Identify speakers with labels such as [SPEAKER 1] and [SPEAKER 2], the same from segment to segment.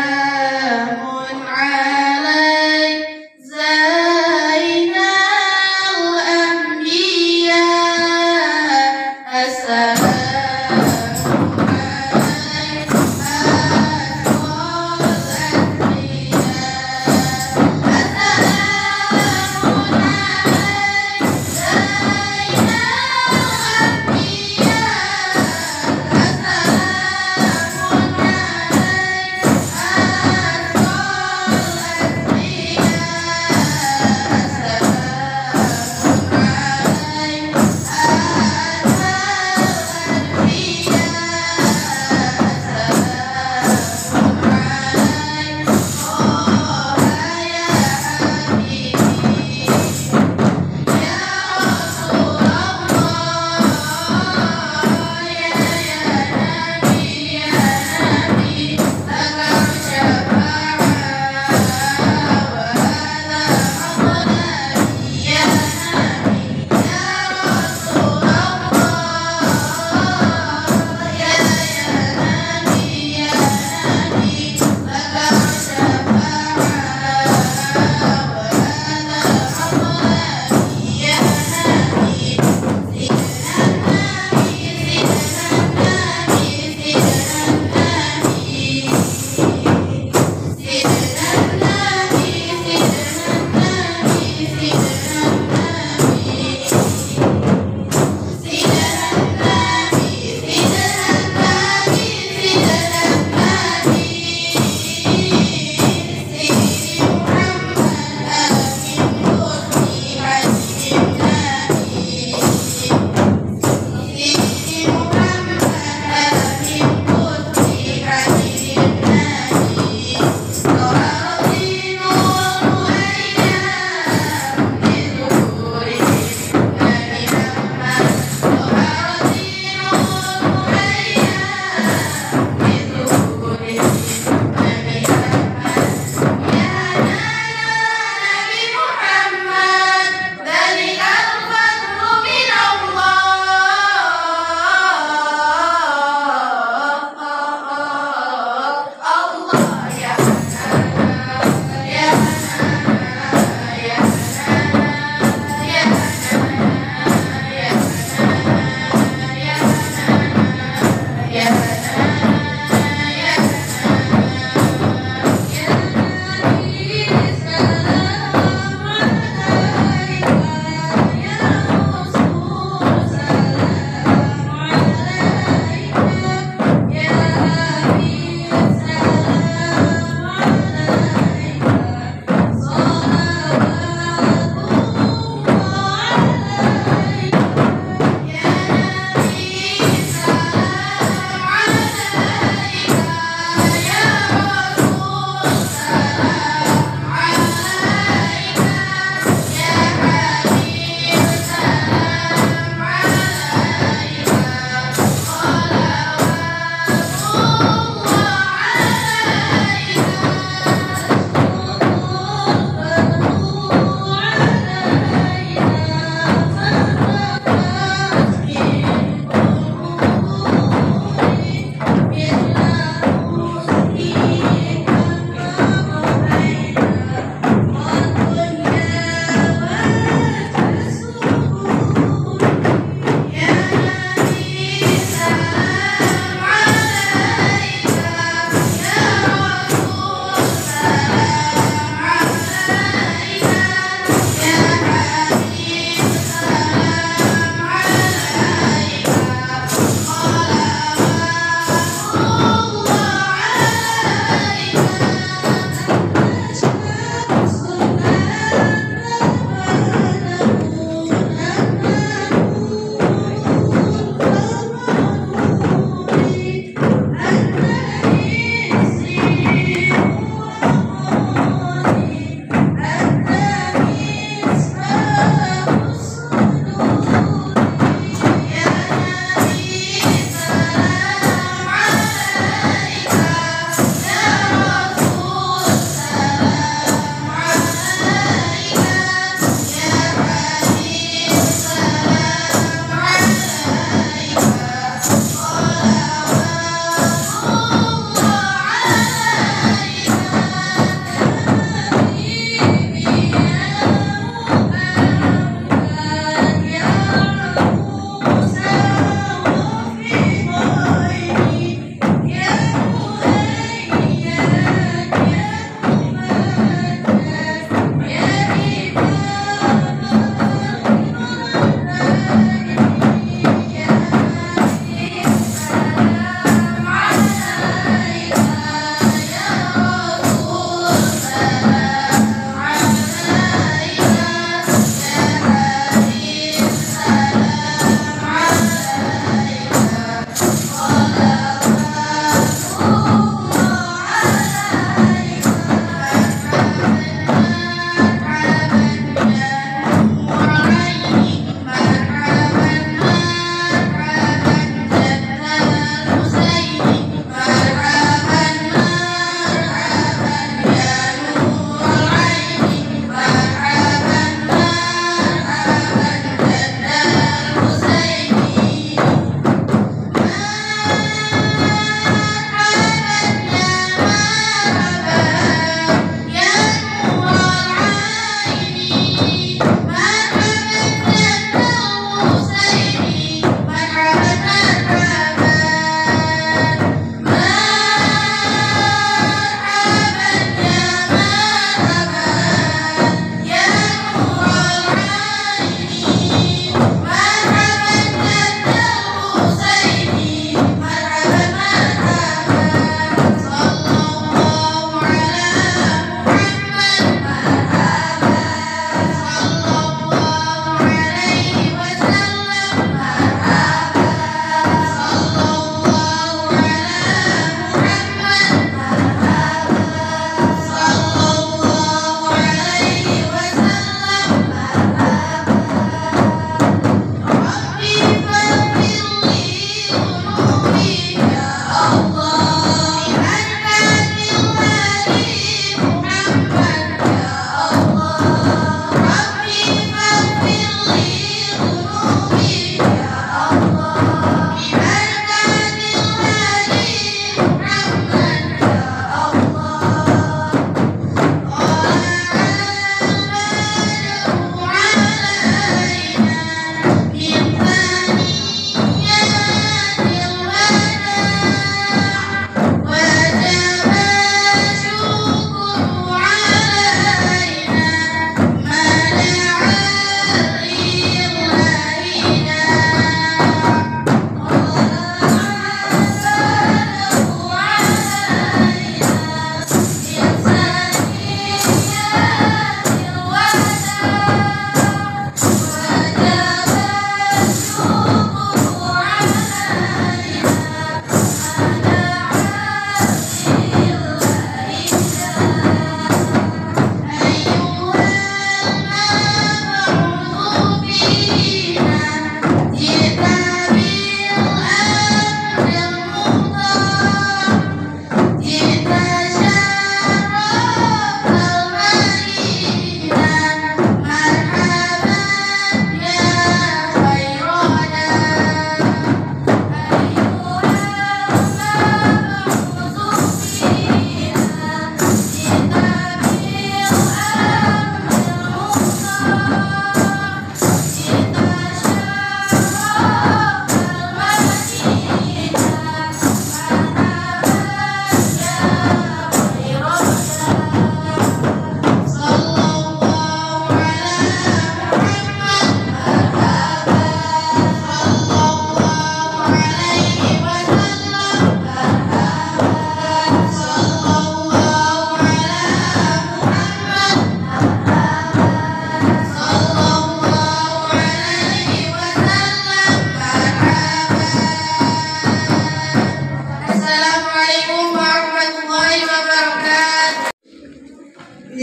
[SPEAKER 1] Assalamun alaik Zainal Anbiya. Assalamun alaik Asrul Anbiya. Assalamun alaik Zainal Anbiya. Assalamun alaik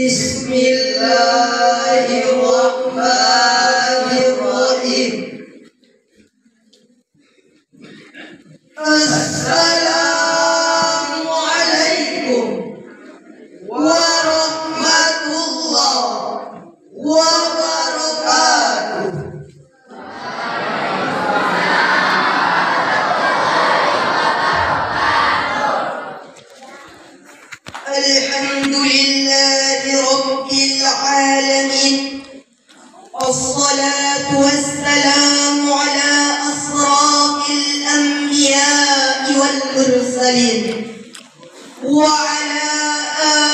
[SPEAKER 2] Bismillahirrahmanirrahim. Assalamualaikum warahmatullahi wabarakatuh. Alhamdulillahi rabbil alamin. Assalatu wassalamu ala asrafil anbiya'i wal mursalin wa ala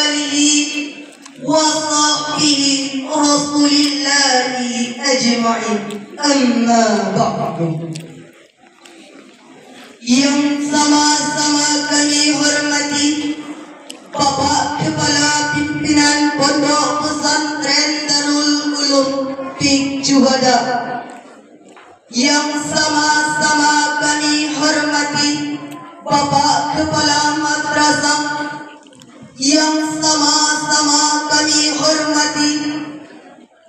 [SPEAKER 2] alihi wa sahbihi rasulillahi ajma'in. Amma ba'du. Yang sama-sama kami hormati Bapak Kepala Pimpinan Pondok Pesantren Darul Ulum Pik Juhada, yang sama-sama kami hormati Bapak Kepala Madrasah, yang sama-sama kami hormati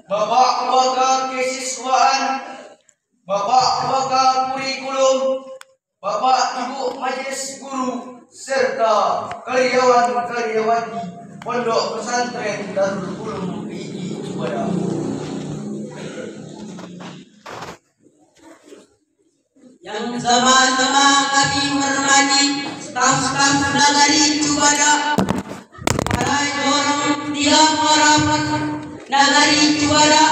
[SPEAKER 2] Bapak-bapak kesiswaan, Bapak-bapak kurikulum, Bapak-ibu majelis guru, serta karyawan-karyawati Pondok Pesantren Darul Ulum Pik Juhada. Yang sama-sama kami hormati staf-staf Nagari Juhada, para orang tiap orang Nagari Juhada,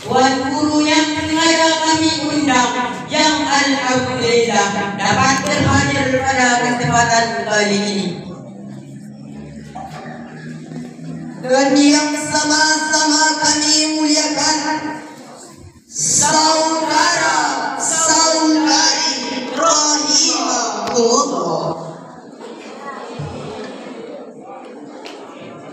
[SPEAKER 2] wan guru yang sengaja kami undang, yang alhamdulillah dapat terhadir pada kesempatan kali ini. Dan yang sama-sama kami muliakan saudara-saudari rahimahullah.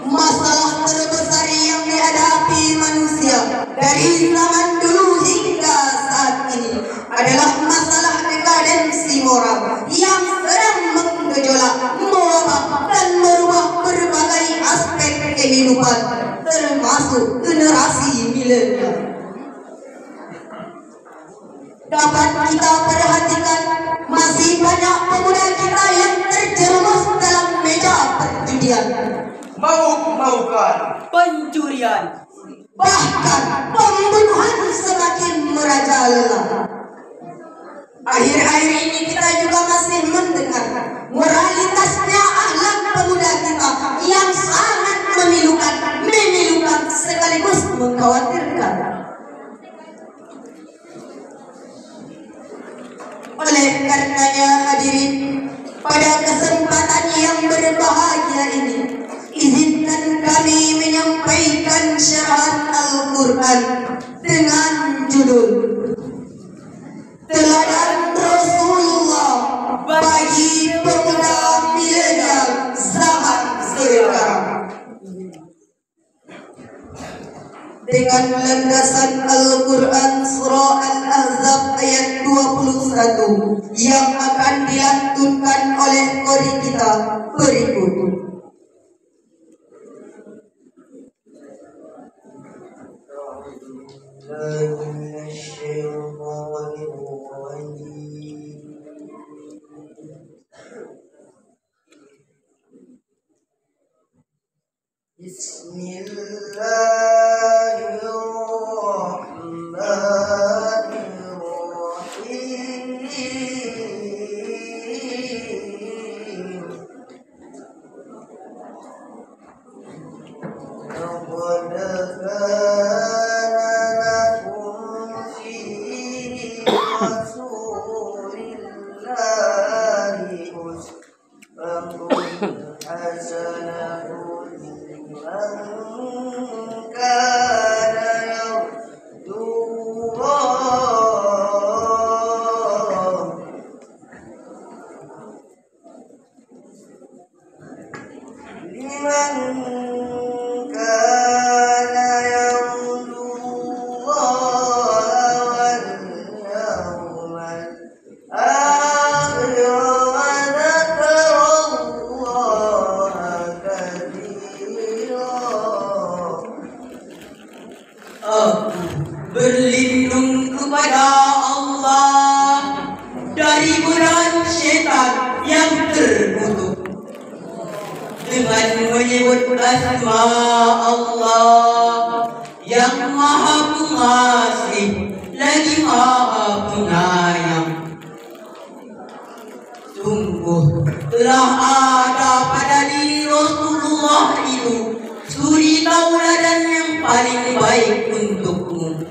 [SPEAKER 2] Masalah terbesar yang dihadapi manusia dari zaman dulu hingga saat ini adalah masalah dekadensi moral yang sedang menggejolak, mewabah dan merubah berbagai aspek kehidupan, termasuk generasi milenial. Dapat kita perhatikan, masih banyak pemuda kita yang terjerumus dalam meja perjudian, mabuk-mabukan, pencurian, bahkan pembunuhan semakin merajalela. Akhir-akhir ini kita juga masih mendengar moralitasnya akhlak pemuda kita yang sangat memilukan sekaligus mengkhawatirkan. Oleh karenanya hadirin, pada kesempatan yang berbahagia ini, izinkan kami menyampaikan syarahan Al-Quran dengan judul Teladan Rasulullah bagi pemuda milenial zaman sekarang. Dengan landasan Al-Quran surah Al-Ahzab ayat 21 yang akan dilantunkan oleh qori kita berikut.
[SPEAKER 3] menyebut asma Allah yang maha pengasih lagi maha penyayang. Sungguh telah ada pada diri Rasulullah itu suri tauladan yang paling baik untukmu,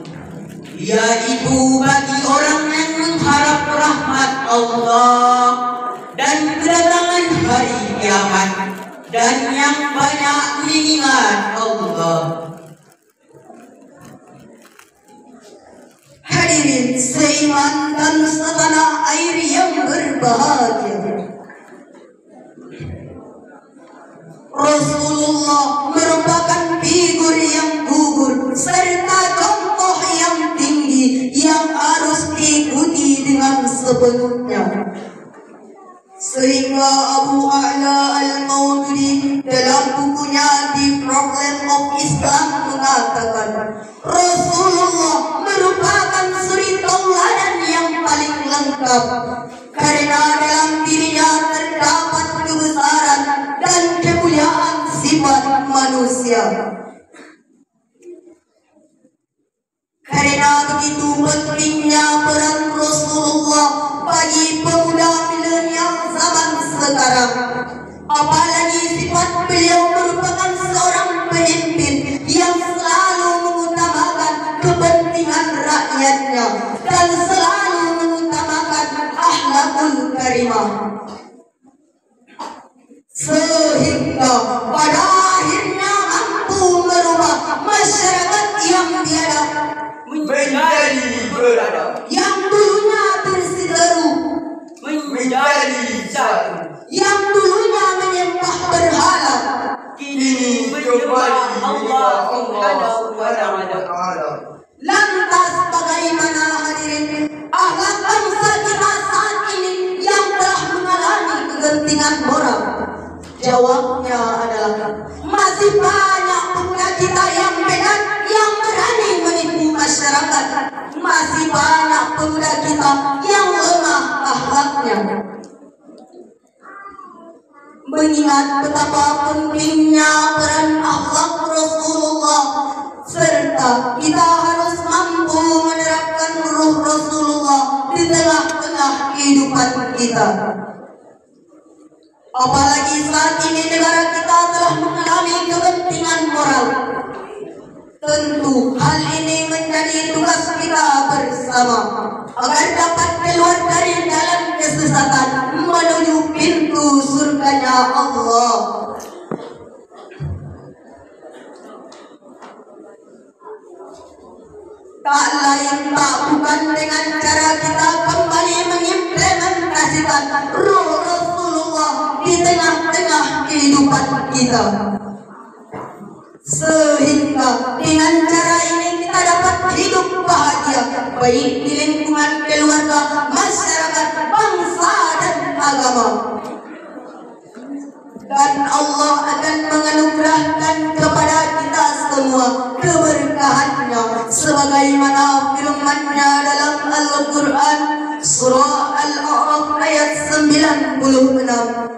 [SPEAKER 3] yaitu bagi orang yang mengharap rahmat Allah dan kedatangan hari kiamat dan yang banyak mengingat Allah.
[SPEAKER 2] Hadirin seiman dan setanah air yang berbahagia, Rasulullah merupakan figur yang gugur serta contoh yang tinggi yang harus diikuti dengan sepenuhnya. Sehingga Abu A'la Al-Maududi dalam bukunya The Problem of Islam mengatakan Rasulullah merupakan suri tauladan yang paling lengkap karena dalam dirinya terdapat kebesaran dan kemuliaan sifat manusia. Karena begitu pentingnya peran Rasulullah bagi pemuda milenial zaman sekarang, apalagi sifat beliau merupakan seorang pemimpin yang selalu mengutamakan kepentingan rakyatnya dan selalu mengutamakan akhlakul karimah, sehingga pada akhirnya mampu merubah masyarakat yang biadab
[SPEAKER 3] Menjadi beradab,
[SPEAKER 2] yang dulunya berseteru,
[SPEAKER 3] menjadi satu,
[SPEAKER 2] yang dulunya menyembah berhala,
[SPEAKER 3] kini kembali Allah Subhanahu wa Ta'ala.
[SPEAKER 2] lantas bagaimana hadirin akhlak bangsa kita saat ini yang telah mengalami kegentingan moral? Jawabnya adalah masih banyak pemuda kita yang nekat, yang berani menipu masyarakat. Masih banyak pemuda kita yang lemah akhlaknya. Mengingat betapa pentingnya peran akhlak Rasulullah, serta kita harus mampu menerapkan ruh Rasulullah di tengah-tengah kehidupan kita. Apalagi saat ini negara kita telah mengalami kepentingan moral. Tentu hal ini menjadi tugas kita bersama agar dapat keluar dari jalan kesesatan menuju pintu surganya Allah. Tak lain tak bukan dengan cara kita kembali mengimplementasikan ruh Rasulullah di tengah-tengah kehidupan kita, sehingga dengan cara ini kita dapat hidup bahagia baik di lingkungan keluarga, masyarakat, bangsa dan agama. Dan Allah akan menganugerahkan kepada kita semua keberkahannya sebagaimana firman-Nya dalam Al-Quran surah Al-A'raf ayat 96.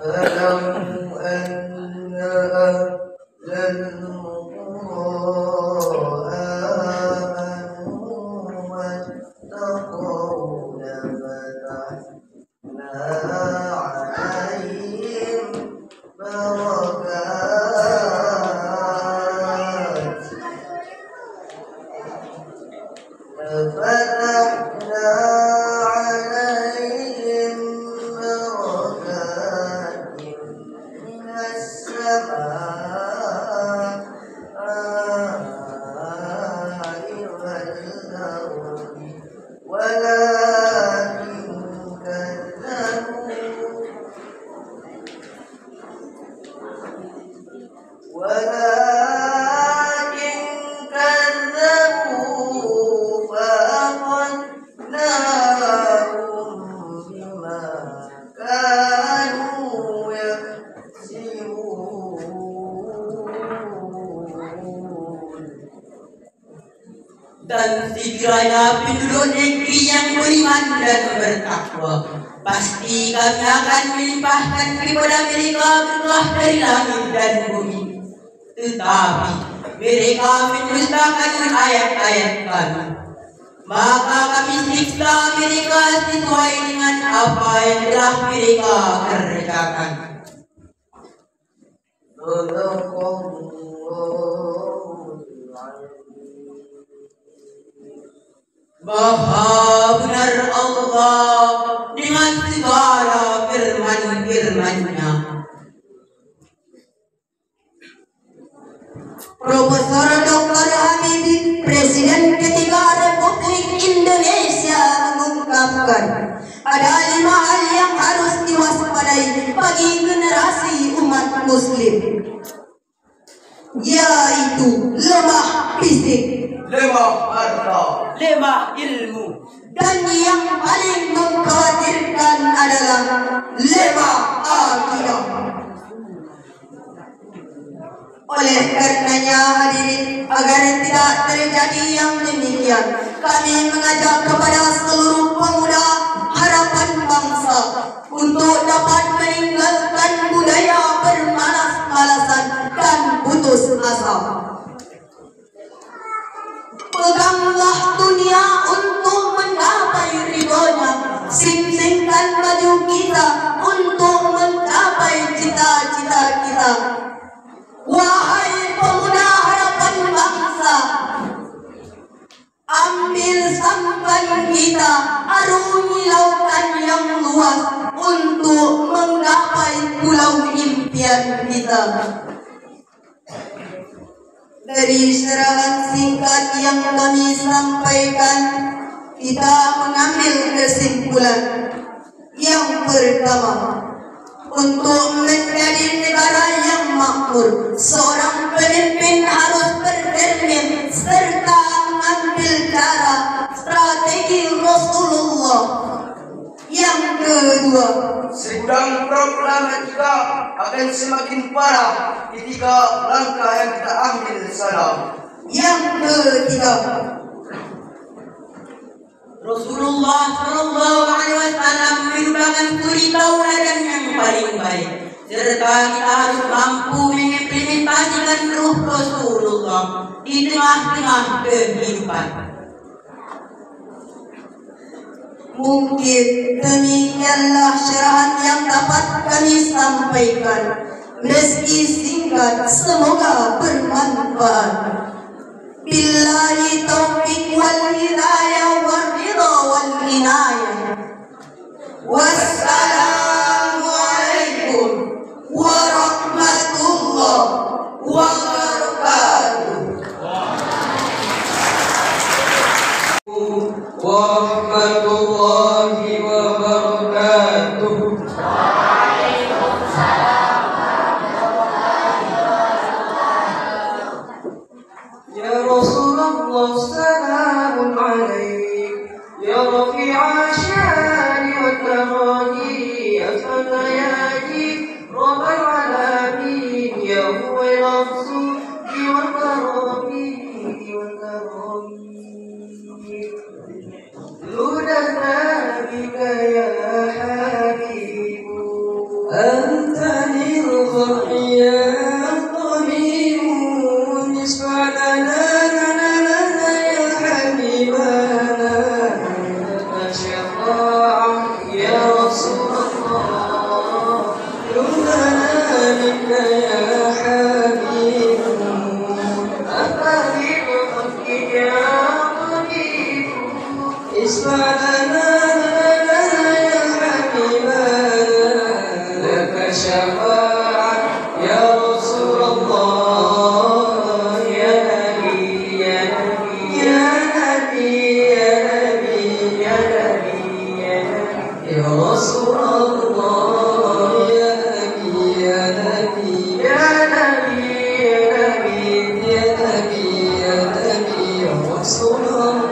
[SPEAKER 3] وَلَوْ أَنَّ أَهْلَ الْقُرَىٰ آمَنُوا وَاتَّقَوْا لَفَتَحْنَا عَلَيْهِمْ Dan sekiranya penduduk negeri yang beriman dan bertakwa
[SPEAKER 2] Pasti kami akan melimpahkan kepada mereka berkah dari langit dan bumi. Tetapi mereka mendustakan ayat-ayat kami. Maka kami siksa mereka sesuai dengan apa yang telah mereka kerjakan. Maha benar Allah dengan segala firman-Nya. Profesor Dr. Habibie, Presiden ketiga Republik Indonesia, mengungkapkan ada 5 hal yang harus diwaspadai bagi generasi umat Muslim, yaitu lemah fisik,
[SPEAKER 3] lemah harta,
[SPEAKER 2] lemah ilmu, dan yang paling mengkhawatirkan adalah lemah akidah. Oleh karenanya hadirin, agar tidak terjadi yang demikian, kami mengajak kepada seluruh pemuda harapan bangsa untuk dapat meninggalkan budaya bermalas-malasan dan putus asa. Peganglah dunia untuk menggapai ridhonya, sing-singkan baju kita untuk mencapai cita-cita kita. Wahai pemuda harapan bangsa, ambil sampan kita, arungi lautan yang luas untuk menggapai pulau impian kita. Dari serahan singkat yang kami sampaikan, kita mengambil kesimpulan. Yang pertama, untuk menjadi negara yang makmur, seorang pemimpin harus bercermin serta mengambil cara strategi Rasulullah. Yang kedua,
[SPEAKER 3] sedang problema kita akan semakin parah ketika langkah yang kita ambil salah.
[SPEAKER 2] Yang ketiga, Rasulullah SAW merupakan suri tauladan yang paling baik, serta kita harus mampu mengimplementasikan ruh Rasulullah di tengah-tengah kehidupan. Mungkin demikianlah syarahan yang dapat kami sampaikan. Meski singkat, semoga bermanfaat. Billahi taufiq wal hidayah wal ridha wal inayah. Wassalamualaikum warahmatullahi wabarakatuh.
[SPEAKER 3] Warahmatullahi wabarakatuh. Ya Rasulullah, salamun alaik. Ya rafi'a syani wa tarani, ya fadayati rabbal alamin, ya huwa nafsu wa tarani wa tarani. لولا بك يا حبيب أنت للخلق يا طبيب اشفع لنا يا حبيبنا لك شفاعة يا رسول الله لولا بك يا حبيب أنت للخلق يا طبيب اشفع لنا يا حبيبنا لك شفاعة يا رسول الله يا نبي يا نبي يا نبي يا نبي يا نبي يا نبي يا رسول الله يا نبي يا نبي يا نبي يا نبي يا نبي يا نبي يا رسول الله.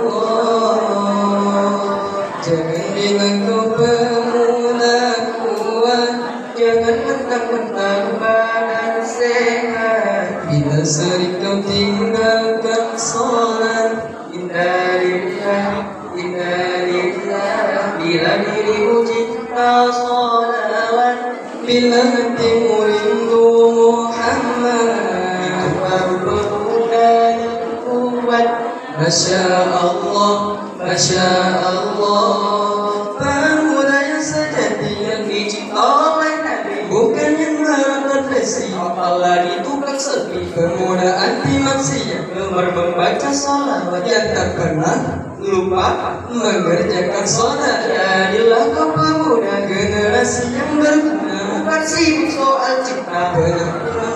[SPEAKER 3] Jangan bilang kau pemuda kuat, jangan mentang-mentang badan sehat. Bila sering kau tinggalkan sholat, inna lillah, inna lillah. Bila dirimu cinta
[SPEAKER 4] salawat bila hatimu rindu Muhammad baru pemuda yang kuat. Masya Allah, Masya Allah, pemuda yang sejati yang dicipta oleh Nabi, bukan yang berkonfesi apalagi tukang sepi. Pemuda anti maksiat, gemar membaca salawat yang tak pernah lupa mengerjakan sholat. Jadilah kau pemuda generasi yang berguna, bukan sibuk soal cinta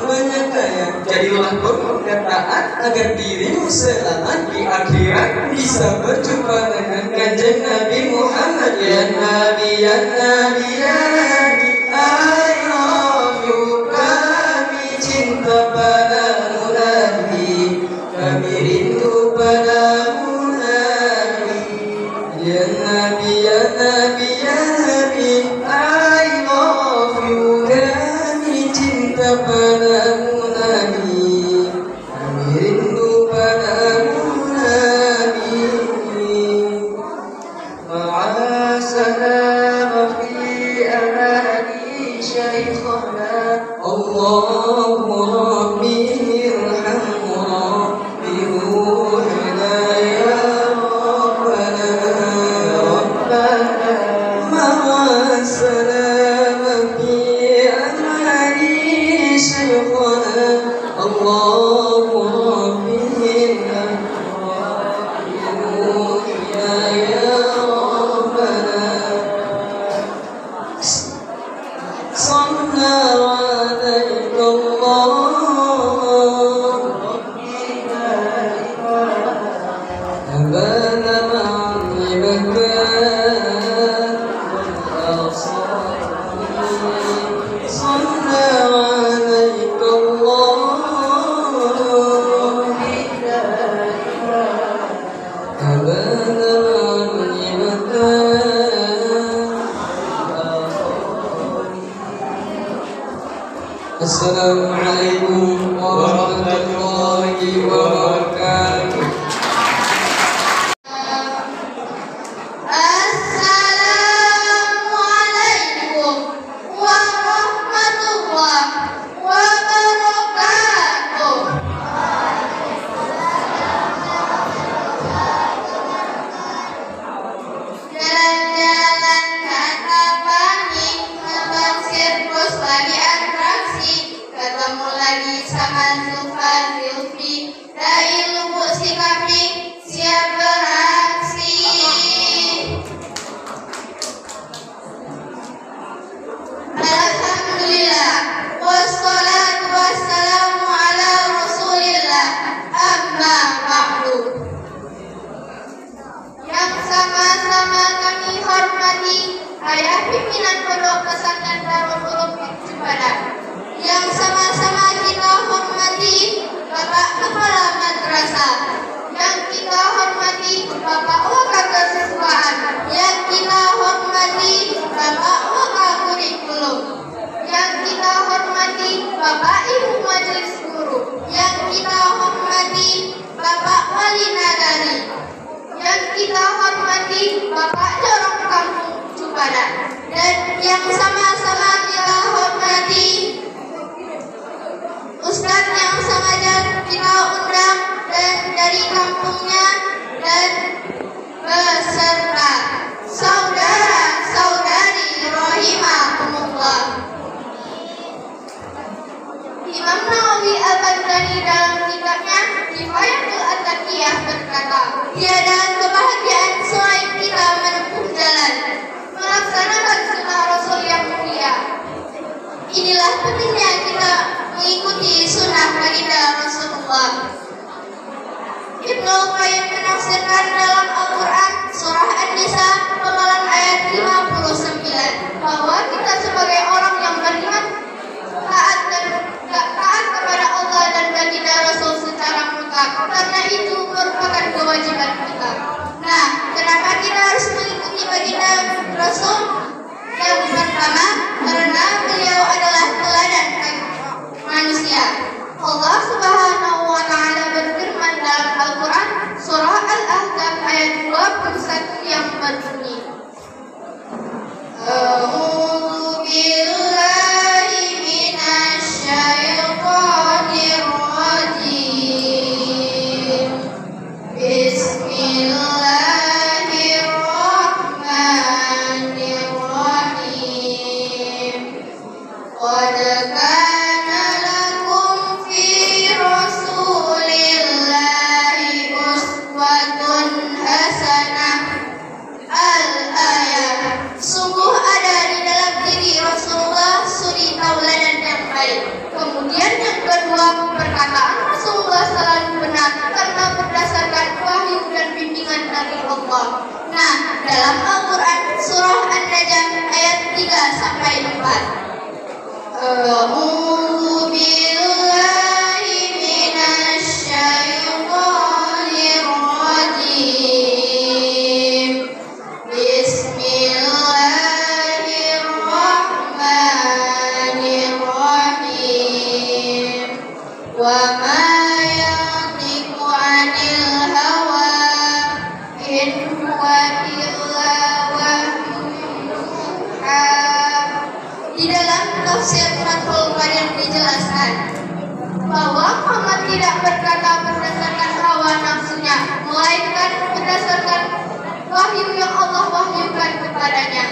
[SPEAKER 4] banyak kaya. Jadilah pemuda taat agar dirimu selamat di akhirat, bisa berjumpa dengan kanjeng Nabi Muhammad. Ya Nabi, ya Nabi, ya Nabi, I love you, kami cinta padamu Nabi, kami rindu padamu Nabi. Ya Nabi, ya Nabi, ya Nabi, I love you, kami cinta padamu Nabi, kami rindu padamu Nabi. Ma'asalam fi amani syaikhana, Allahu Rabbi irhamhu Rabbi ruhna ya Rabbana Rabbana. Ma'asalam fi amani syaikhana, Allahu Rabbi irhamhu Rabbi ruhna ya Rabbana. صلى عليك الله أبان مع البكاء والأصابع. صلى عليك الله أبان مع البكاء. Assalamualaikum warahmatullahi wabarakatuh.
[SPEAKER 1] Assalamualaikum warahmatullahi wabarakatuh. Jalan-jalan kata pagi, nonton sirkus lagi atraksi, ketemu lagi sama Zulfa Zulfi, dari Lubuk Sikaping, siap beraksi. Alhamdulillah, wassalatu wassalamu ala rasulillah, amma ba'du. Yang sama-sama kami hormati Ayah Pimpinan Pondok Pesantren Darul Ulum Cipadat, yang sama-sama kita hormati Bapak Kepala Madrasah, yang kita hormati Bapak Wakil Kesiswaan, yang kita hormati Bapak Wakil Kurikulum, yang kita hormati Bapak Ibu Majelis Guru, yang kita hormati Bapak Wali Nagari, yang kita hormati Bapak Jorong Kampung Cipadat, dan yang sama-sama kita hormati Ustadz yang sengaja kita undang dan dari kampungnya, dan beserta saudara-saudari rahimahumullah. Imam Nawawi Al-Baghdadi dalam kitabnya Kifayatul At-Taqiyah berkata, tiada kebahagiaan selain kita menempuh jalan melaksanakan sunnah Rasul yang mulia. Inilah pentingnya kita mengikuti sunnah baginda Rasulullah. Ibnu Qayyim menafsirkan dalam Al-Quran surah An-Nisa penggalan ayat 59 bahwa kita sebagai orang yang beriman taat kepada Allah dan baginda Rasul secara mutlak. Karena itu merupakan kewajiban kita. Nah, kenapa kita harus mengikuti baginda Rasul? Yang pertama, karena beliau adalah teladan manusia. Allah Subhanahu wa Ta'ala berfirman dalam Al-Quran surah Al-Ahzab ayat 21 yang berbunyi, A'udzu Laqad kana lakum fi Rasulillahi uswatun hasanah. Al-ayat. Sungguh ada di dalam diri Rasulullah suri tauladan yang baik. Kemudian yang kedua, perkataan Rasulullah selalu benar karena berdasarkan wahyu dan bimbingan dari Allah. Nah, dalam Al-Quran surah An-Najm ayat 3 sampai 4. A'udzu billahi minasy syaithanir rajim. Bismillahirrahmanirrahim. Wa ma yantiqu 'anil hawa in huwa illa wahyun yuha. Di dalam tafsir Fathul Qadir dijelaskan bahwa Muhammad tidak berkata berdasarkan hawa nafsunya, melainkan berdasarkan wahyu yang Allah wahyukan kepadanya.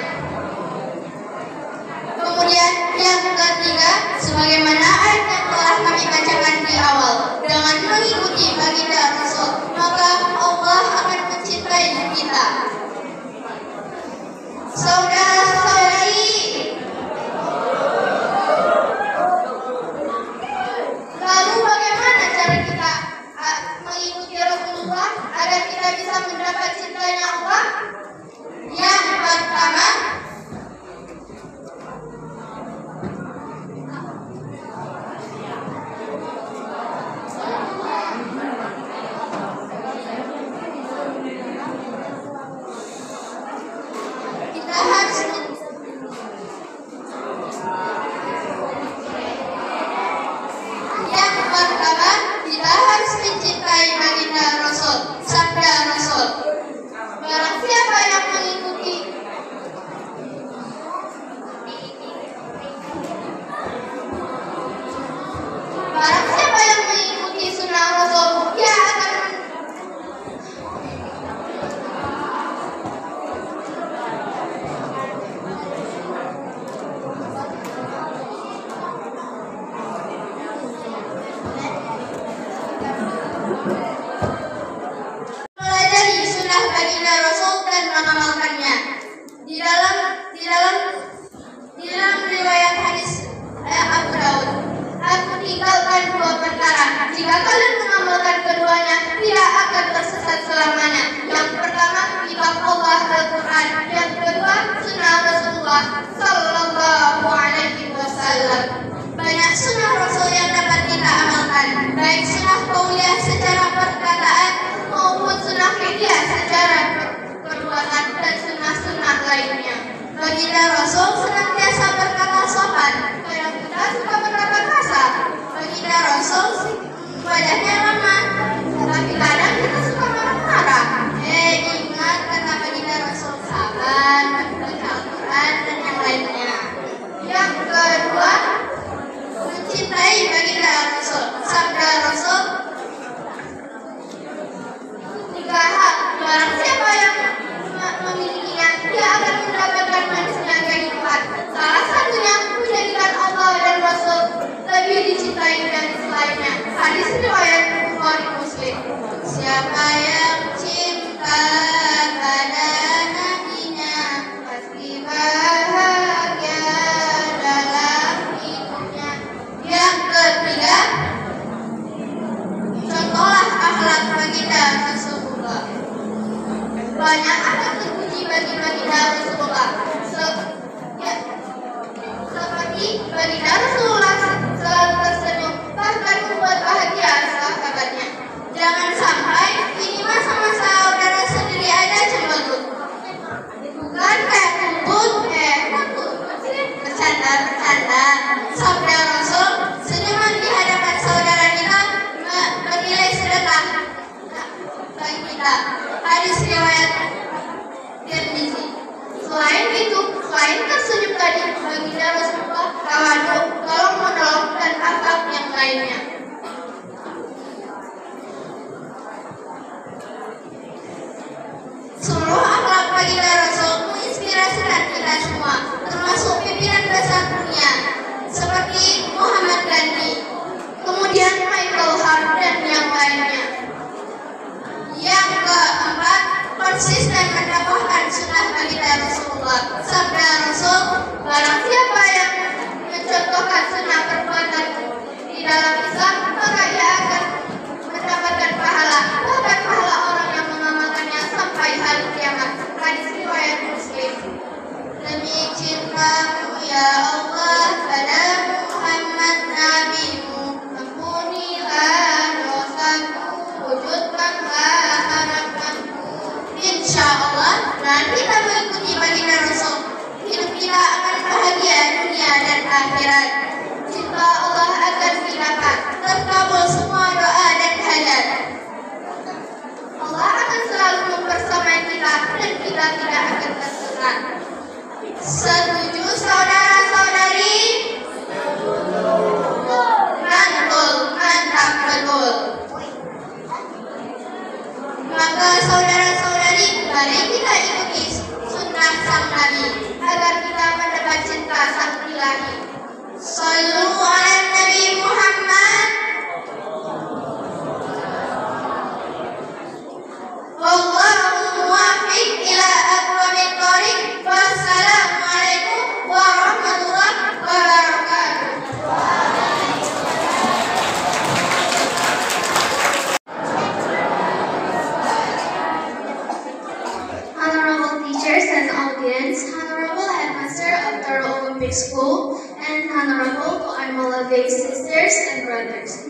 [SPEAKER 1] Kemudian yang ketiga, sebagaimana ayat yang telah kami bacakan di awal, dengan mengikuti baginda Rasul, maka Allah akan mencintai kita. Saudara-saudari, lalu bagaimana cara kita mengikuti Rasulullah agar kita bisa mendapat cintanya Allah? Yang pertama, kita harus mencintai baginda Rasul, sabda Rasul. Barang siapa yang mengikuti sunnah Rasul, dia akan mempelajari sunnah baginda Rasul dan mengamalkannya. Di dalam riwayat hadis Abu Daud, aku tinggalkan dua perkara. Jika kalian mengamalkan keduanya, tidak akan tersesat selamanya. Yang pertama, kitab Allah Al-Quran. Yang kedua, sunnah Rasulullah Sallallahu Alaihi Wasallam. Banyak sunnah Rasul yang dapat kita amalkan, baik sunnah qauliyah secara perkataan maupun sunnah fiqhiyah secara perbuatan dan sunnah-sunnah lainnya. Baginda Rasul senantiasa berkata sopan, kadang kita suka berkata kasar. Baginda Rasul wajahnya lemah, tapi kadang kita suka marah-marah. Ingat kata baginda Rasul, sabar, membaca Al-Quran dan yang lainnya. Yang kedua, mencintai baginda Rasul, sabda Rasul. Tiga hal, barang siapa yang memilikinya, dia akan mendapatkan manisnya kehidupan. Salah satunya menjadikan Allah dan Rasul lebih dicintai dari selainnya. Hadis riwayat Bukhari Muslim. Siapa yang cinta pada nabinya, pasti bahagia dalam hidupnya. Yang ketiga, contohlah akhlak baginda Rasulullah. Banyak akhlak terpuji bagi baginda Rasulullah. Seperti baginda Rasulullah selalu tersenyum, bahkan membuat bahagia sahabatnya. Jangan sampai ini masa-masa saudara sendiri aja cemberut. Bukan kayak tuntut, bercanda. Sabda Rasul, senyuman di hadapan saudara kita bernilai sedekah bagi kita. Hadis riwayat Tirmizi. Selain itu, selain tersenyum tadi baginda Rasulullah, kalau Sallu ala Nabi Muhammad. Wallahu muwaffiq ila aqwamit thoriq. Wassalamualaikum warahmatullahi wabarakatuh. Honorable teachers and audience, Honorable Headmaster of Darul Olympic School, and Honorable Mu'amalabik sisters and brothers.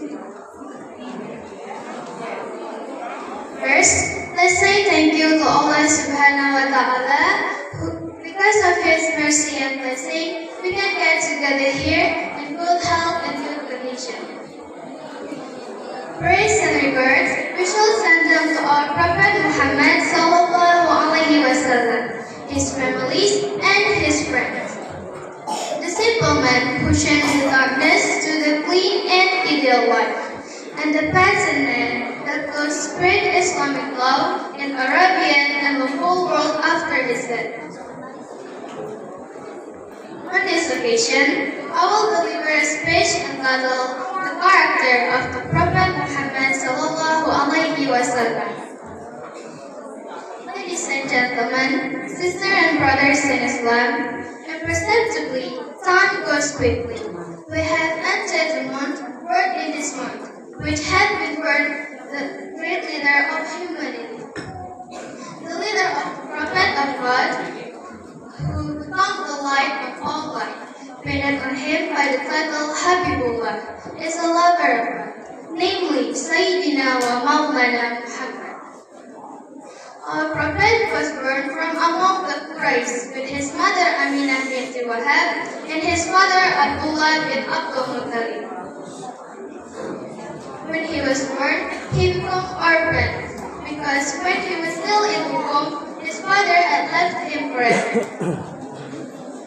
[SPEAKER 1] First, let's say thank you to Allah Subhanahu wa Ta'ala, who, because of His mercy and blessing, we can get together here in good health and good condition. Praise and regards, we shall send them to our Prophet Muhammad Sallallahu Alaihi Wasallam, his families, and his friends. The simple man who shines the darkness to the clean and ideal life, and the peasant man that will spread Islamic law in Arabian and the whole world after his death. On this occasion, I will deliver a speech entitled "The Character of the Prophet Muhammad Sallallahu Alaihi Wasallam." Ladies and gentlemen, sisters and brothers in Islam, imperceptibly, time goes quickly. We have entered the month, word in this month, which had been born the great leader of humanity, the leader of the Prophet of God, who became the light of all light, painted on him by the title Habibullah, is a lover of God, namely Sayyidina wa Maulana Muhammad. Our Prophet was born from among the Quraysh with his mother Aminah bint Wahab and his father Abdullah bin Abdul Muttalib. When he was born, he became orphan because when he was still in the womb, his father had left him forever.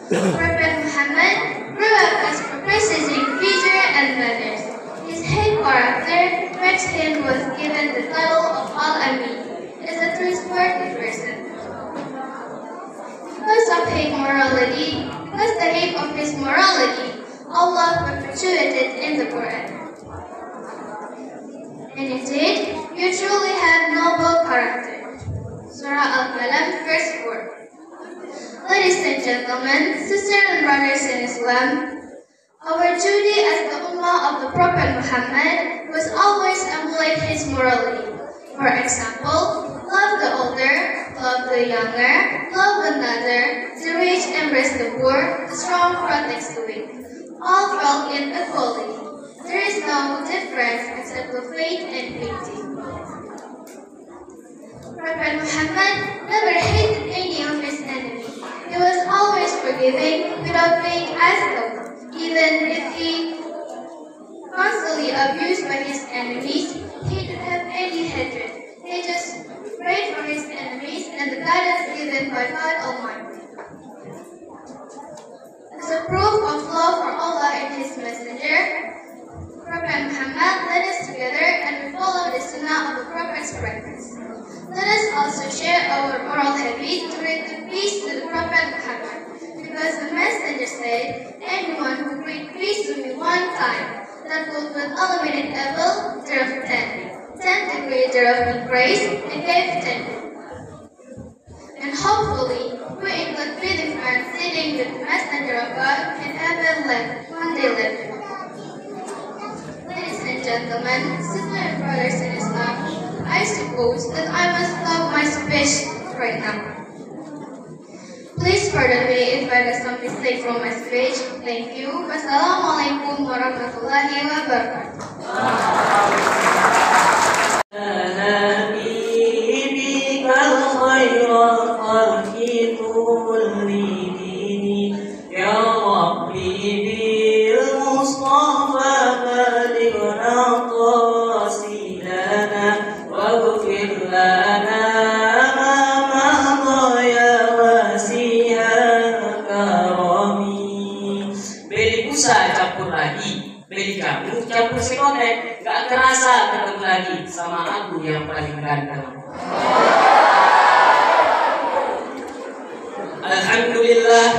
[SPEAKER 1] Prophet Muhammad grew up as precising figure and manners. His high character makes him was given the title of Al-Amin, as a trustworthy person. Because the height of his morality, Allah perpetuated in the Quran. And indeed, you truly have noble character. Surah Al-Qalam, verse 4. Ladies and gentlemen, sisters and brothers in Islam, our duty as the Ummah of the Prophet Muhammad was always emulate his morality. For example, love the older, love the younger, love another, the rich embrace the poor, the strong protects the weak. All felt in equality. There is no difference except the faith and piety. Prophet Muhammad never hated any of his enemies. He was always forgiving without being asked, even if he constantly abused by his enemies. He didn't have any hatred. He just prayed for his enemies and the guidance given by God Almighty. As a proof of love for Allah and His Messenger, Prophet Muhammad led us together and we follow the Sunnah of the Prophet's practice. Let us also share our moral habit to return peace to the Prophet Muhammad, because the Messenger said, anyone who brings peace to me one time, that will eliminate evil, thereof 10. 10 degrees thereof increase, and gave 10. And hopefully, we include feeling and sitting with the Messenger of God in heaven when they live. Ladies and gentlemen, sisters and brothers in Islam, I suppose that I must stop my speech right now. Please pardon me if I got some mistake from my speech. Thank you. Wassalamualaikum warahmatullahi wabarakatuh.
[SPEAKER 5] Beli kamu campur sekotek, gak kerasa ketemu lagi sama aku yang paling ganteng. Alhamdulillah,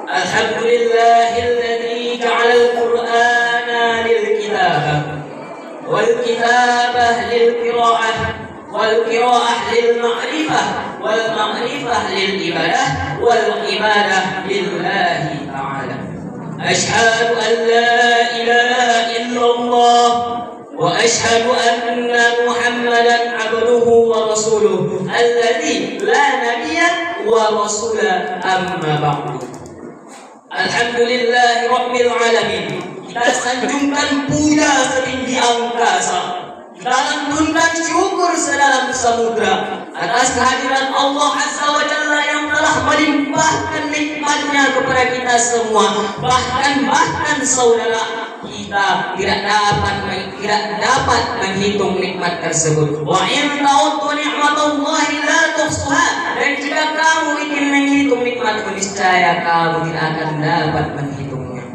[SPEAKER 5] alhamdulillahilladzi ja'ala والكتابة للقراءة والقراءة للمعرفة والمعرفة للعبادة والعبادة لله تعالى. أشهد أن لا إله إلا الله وأشهد أن محمدا عبده ورسوله الذي لا نبي ورسول أما بعد. Alhamdulillah Rabbil Alamin. Kita sanjungkan puja setinggi angkasa, kita lantunkan syukur sedalam samudra atas kehadiran Allah Azza wa Jalla yang telah melimpahkan nikmatnya kepada kita semua. Bahkan saudara, kita tidak dapat menghitung nikmat tersebut. Wa in ta'uddu ni'matallahi la tuhsuha. Dan jika kamu ingin menghitung nikmat, niscaya kamu tidak akan dapat menghitungnya.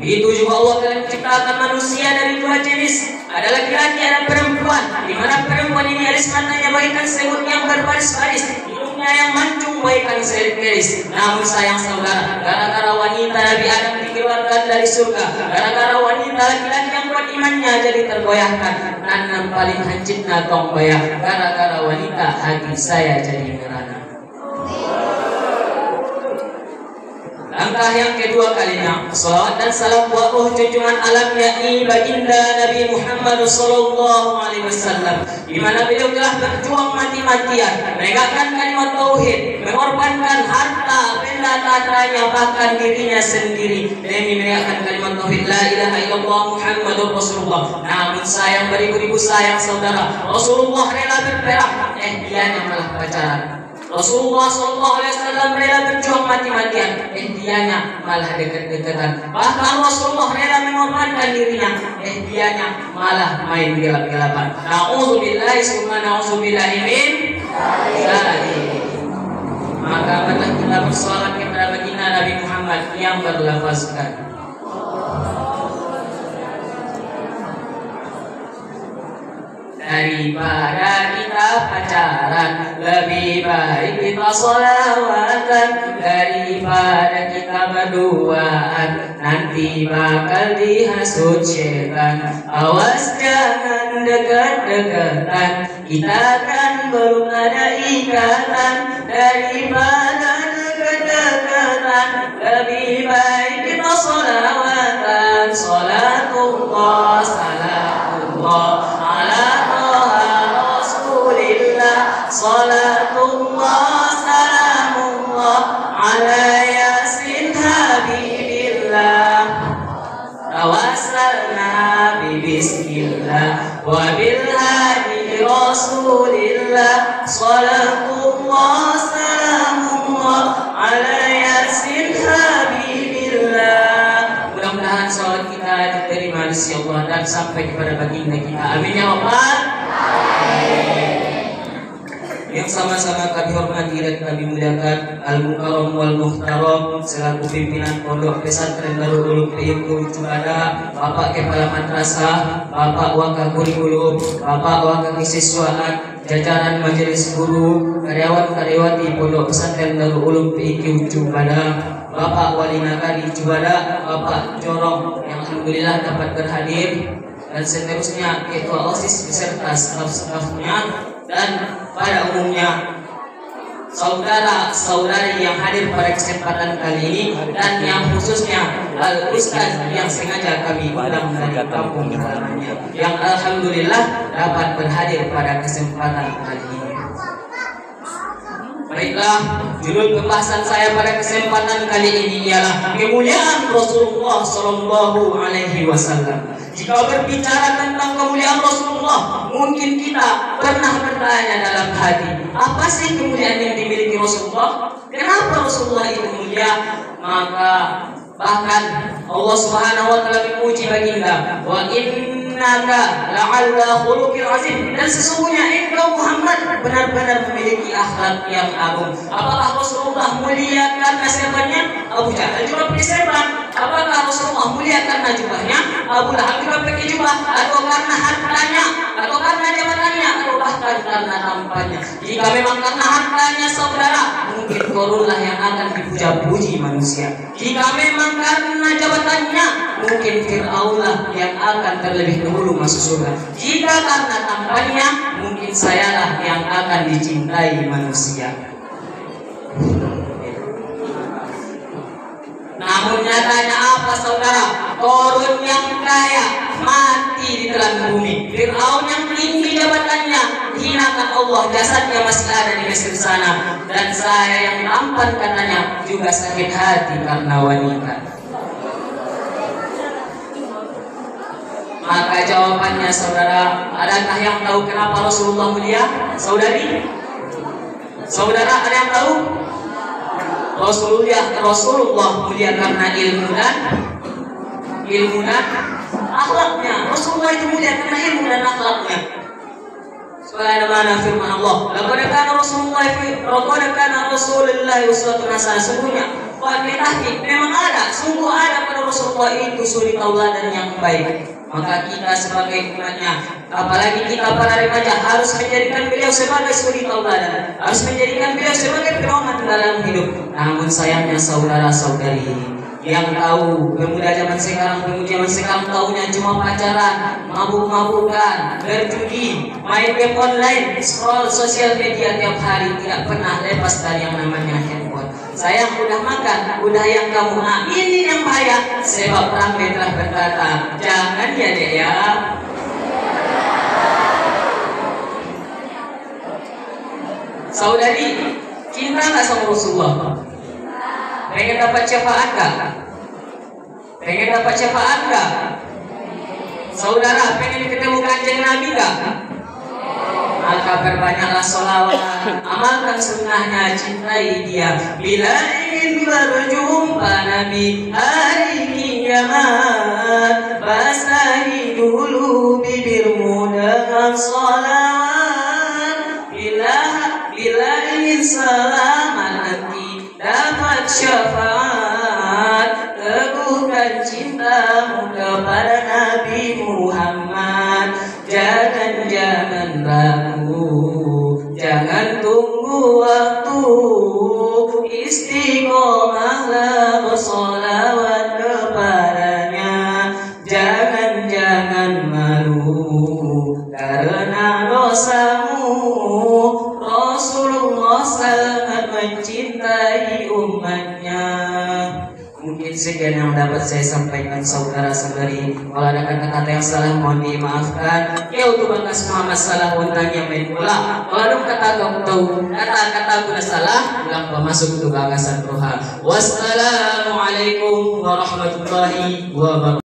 [SPEAKER 5] Itu juga Allah telah menciptakan manusia dari dua jenis, ada laki-laki dan perempuan, di mana perempuan ini alis matanya bagaikan selimut yang berbaris-baris, hidungnya yang mancung bagaikan selir-keris. Namun sayang saudara, gara-gara wanita Nabi Adam dikeluarkan dari surga, gara-gara wanita laki-laki yang kuat imannya jadi tergoyahkan, nan paling hancitna tong bayang, gara-gara wanita hati saya jadi merana. Langkah yang kedua kalinya, salawat dan salam buat roh junjungan alam yakni baginda Nabi Muhammad sallallahu alaihi wasallam, di mana beliau telah berjuang mati-matian menegakkan kalimat tauhid, mengorbankan harta, benda tatanya, bahkan dirinya sendiri demi menegakkan kalimat tauhid la ilaha illallah Muhammadur Rasulullah. Namun sayang, beribu-ribu sayang saudara, Rasulullah rela berperang, dianya malah pacaran. Rasulullah SAW rela berjuang mati-matian, dianya malah dekat-dekatan. Bahkan Rasulullah rela mengorbankan dirinya, dianya malah main gelap-gelapan. Na'udzubillahi summa na'udzubillahi min dzalik. Maka marilah kita bersolawat kepada baginda Nabi Muhammad yang berlafazkan daripada kita pacaran, lebih baik kita sholawatan. Daripada kita berduaan, nanti bakal dihasut setan. Awas jangan dekat-dekatan, kita kan belum ada ikatan. Daripada dekat-dekatan, lebih baik kita sholawatan. Sholatullah salamullah ala Salatullah salamullah ala yasin habibillah. Tawassalna bi bismillah wa bil hadi rasulillah. Salatullah salamullah ala yasin habibillah. Mudah-mudahan salat kita diterima di sisi Allah dan sampai kepada baginda kita. Amin ya Allah. Yang sama-sama kami hormati dan kami muliakan Al-Mukarram wal Muhtaram selaku pimpinan Pondok Pesantren Darul Ulum Priuk Cibada, Bapak Kepala Madrasah, Bapak Wakil Kurikulum, Bapak Wakil Kesiswaan, jajaran majelis guru, karyawan-karyawati Pondok Pesantren Darul Ulum Priuk Cibada, Bapak Wali Nagari Cibada, Bapak Jorong yang alhamdulillah dapat berhadir, dan seterusnya Ketua OSIS beserta staf-stafnya, dan pada umumnya saudara-saudari yang hadir pada kesempatan kali ini, dan yang khususnya Al-Ustaz yang sengaja kami undang dari kampung halamannya, yang alhamdulillah dapat berhadir pada kesempatan kali ini. Baiklah, judul pembahasan saya pada kesempatan kali ini ialah kemuliaan Rasulullah Sallallahu Alaihi Wasallam. Jika berbicara tentang kemuliaan Rasulullah, mungkin kita pernah bertanya dalam hati, apa sih kemuliaan yang dimiliki Rasulullah? Kenapa Rasulullah itu mulia? Maka bahkan Allah Subhanahu wa taala memuji baginda, wa innaka la'alla khuluqil azim, dan sesungguhnya engkau Muhammad benar-benar memiliki akhlak yang agung. Apakah Rasulullah mulia karena sebannya? Abu Jahal juga punya seban. Apakah Rasulullah mulia karena jubahnya? Abu Lahab juga pakai jubah, atau karena hartanya, atau karena jabatannya, atau bahkan karena tampannya. Jika memang karena hartanya saudara, mungkin korunlah yang akan dipuja-puji manusia. Jika memang karena jabatannya, mungkin Fir'aunlah yang akan terlebih dahulu masuk surga. Jika karena tampannya, mungkin sayalah yang akan dicintai manusia. Namun nyatanya apa saudara? Korun yang kaya mati di telan bumi. Fir'aun yang tinggi jabatannya hinakan Allah, jasadnya masih ada di Mesir sana. Dan saya yang tampan katanya juga sakit hati karena wanita. Maka jawabannya saudara, adakah yang tahu kenapa Rasulullah mulia? Saudari? Saudara ada yang tahu? Rasulullah mulia karena ilmu dan akhlaknya. Rasulullah itu mulia karena ilmu dan akhlaknya. Sebagaimana firman Allah, laqad kana Rasulullah uswatun hasanah. Sungguhnya memang ada, sungguh ada pada Rasulullah itu suri tauladan yang baik. Maka kita sebagai umatnya, apalagi kita para remaja, harus menjadikan beliau sebagai suri tauladan, harus menjadikan beliau sebagai pedoman dalam hidup. Namun sayangnya saudara-saudari yang tahu, pemuda zaman sekarang tahunya cuma pacaran, mabuk-mabukan, berjudi, main game online, scroll sosial media tiap hari, tidak pernah lepas dari yang namanya handphone. Sayang, udah makan, udah yang kamu ini yang bahaya. Sebab Rambe telah berkata, jangan ya dek ya. Saudari, cinta nggak sama Rasulullah? Pengen dapat syafaat nggak? Pengen dapat syafaat nggak? Saudara, pengen ketemu kanjeng Nabi nggak? Maka perbanyaklah sholawat, amalkan sunnahnya, cintai dia. Bila ingin berjumpa Nabi hari kiamat, basahi dulu bibirmu dengan sholawat. Bila ingin selamat nanti dapat syafaat, teguhkan cintamu kepada Nabi Muhammad. Jangan ragu, jangan tunggu waktu, istiqomahlah bersolawat kepadanya. Jangan malu karena dosamu, Rasulullah sangat mencintai umatnya. Mungkin sekian yang dapat saya sampaikan saudara-saudari. Kalau ada kata-kata yang salah mohon dimaafkan. Ya untuk bakas Muhammad salah untanya main bola. Kalau kata-kata guna salah, ulang masuk ke bagasan roha. Wassalamualaikum warahmatullahi wabarakatuh.